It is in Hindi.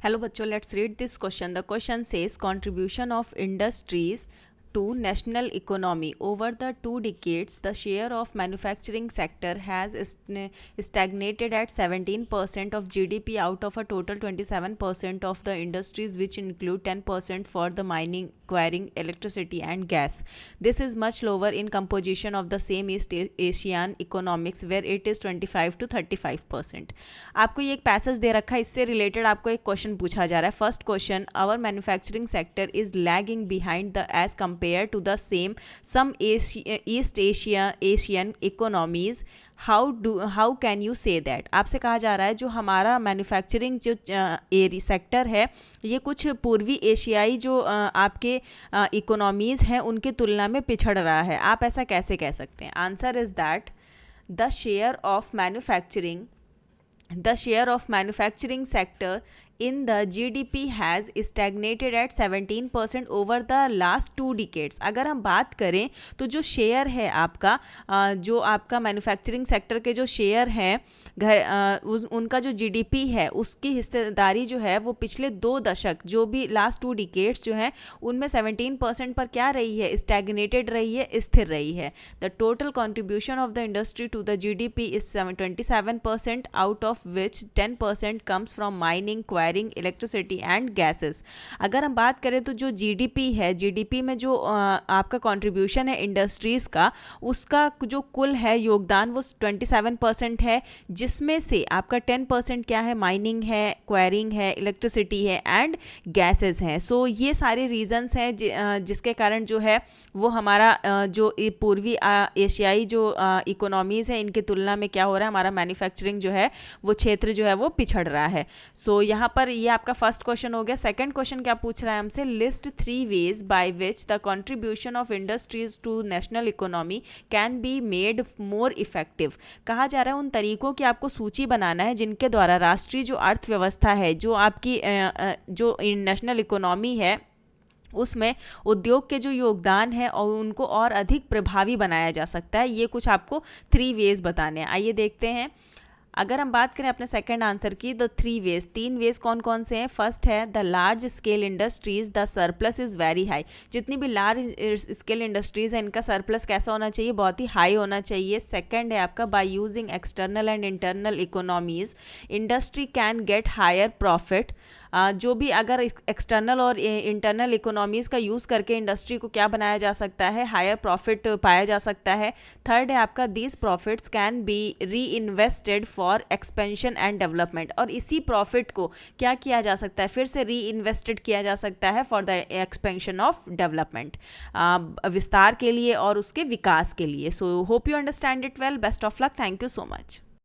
Hello बच्चों, let's read this question. The question says contribution of industries to national economy. Over the 2 decades, the share of manufacturing sector has stagnated at 17% of GDP out of a total 27% of the industries, which include 10% for the mining, quarrying, electricity and gas. This is much lower in composition of the same East Asian economics where it is 25 to 35%. आपको ये एक पैसेज दे रखा है, इससे रिलेटेड आपको एक क्वेश्चन पूछा जा रहा है. First question, our manufacturing sector is lagging behind the as compare to the same some East Asian economies. How can you say that. आपसे कहा जा रहा है जो हमारा मैन्युफैक्चरिंग जो सेक्टर है ये कुछ पूर्वी एशियाई जो आपके इकोनॉमीज़ हैं उनकी तुलना में पिछड़ रहा है. आप ऐसा कैसे कह सकते हैं. Answer is that the share of manufacturing sector in the GDP has stagnated at 17% over the last 2 decades. अगर हम बात करें तो जो शेयर है आपका जो आपका मैन्युफैक्चरिंग सेक्टर के जो शेयर हैं उनका जो GDP है उसकी हिस्सेदारी जो है वो पिछले 2 दशक जो भी लास्ट 2 डिकेड्स जो हैं उनमें 17% पर क्या रही है, स्टैग्नेटेड रही है, स्थिर रही है. The total contribution of the industry to the GDP is 27%, out of which 10% comes from mining, quarrying, electricity and gases. अगर हम बात करें तो जो GDP है, GDP में जो आपका कॉन्ट्रीब्यूशन है इंडस्ट्रीज़ का उसका जो कुल है योगदान वो 27% है, जिसमें से आपका 10% क्या है, माइनिंग है, क्वायरिंग है, इलेक्ट्रिसिटी है एंड गैसेस हैं. सो ये सारे रीजंस हैं जिसके कारण जो है वो हमारा जो पूर्वी एशियाई जो इकोनॉमीज़ हैं इनकी तुलना में क्या हो रहा है, हमारा मैन्युफैक्चरिंग जो है वो क्षेत्र जो है वो पिछड़ रहा है. सो यहाँ पर ये आपका फर्स्ट क्वेश्चन हो गया. सेकंड क्वेश्चन क्या पूछ रहा है हमसे, list 3 ways by which the contribution of industries to national economy can be made more effective. कहा जा रहा है उन तरीकों की आपको सूची बनाना है जिनके द्वारा राष्ट्रीय जो अर्थव्यवस्था है, जो आपकी जो नेशनल इकोनॉमी है उसमें उद्योग के जो योगदान है और उनको और अधिक प्रभावी बनाया जा सकता है. ये कुछ आपको 3 वेज बताने हैं. आइए देखते हैं. अगर हम बात करें अपने सेकंड आंसर की, द 3 वेज कौन कौन से हैं. फर्स्ट है the large scale industries the surplus is very high. जितनी भी लार्ज स्केल इंडस्ट्रीज हैं इनका सरप्लस कैसा होना चाहिए, बहुत ही हाई होना चाहिए. सेकंड है आपका by using external and internal economies industry can get higher profit. जो भी अगर एक्सटर्नल और इंटरनल इकोनॉमीज़ का यूज़ करके इंडस्ट्री को क्या बनाया जा सकता है, हायर प्रॉफिट पाया जा सकता है. थर्ड है आपका दीज प्रॉफिट्स कैन बी री invested for expansion and development. और इसी प्रॉफिट को क्या किया जा सकता है, फिर से री इन्वेस्टेड किया जा सकता है for the expansion of development, विस्तार के लिए और उसके विकास के लिए. So hope you understand it well. Best of luck. Thank you so much.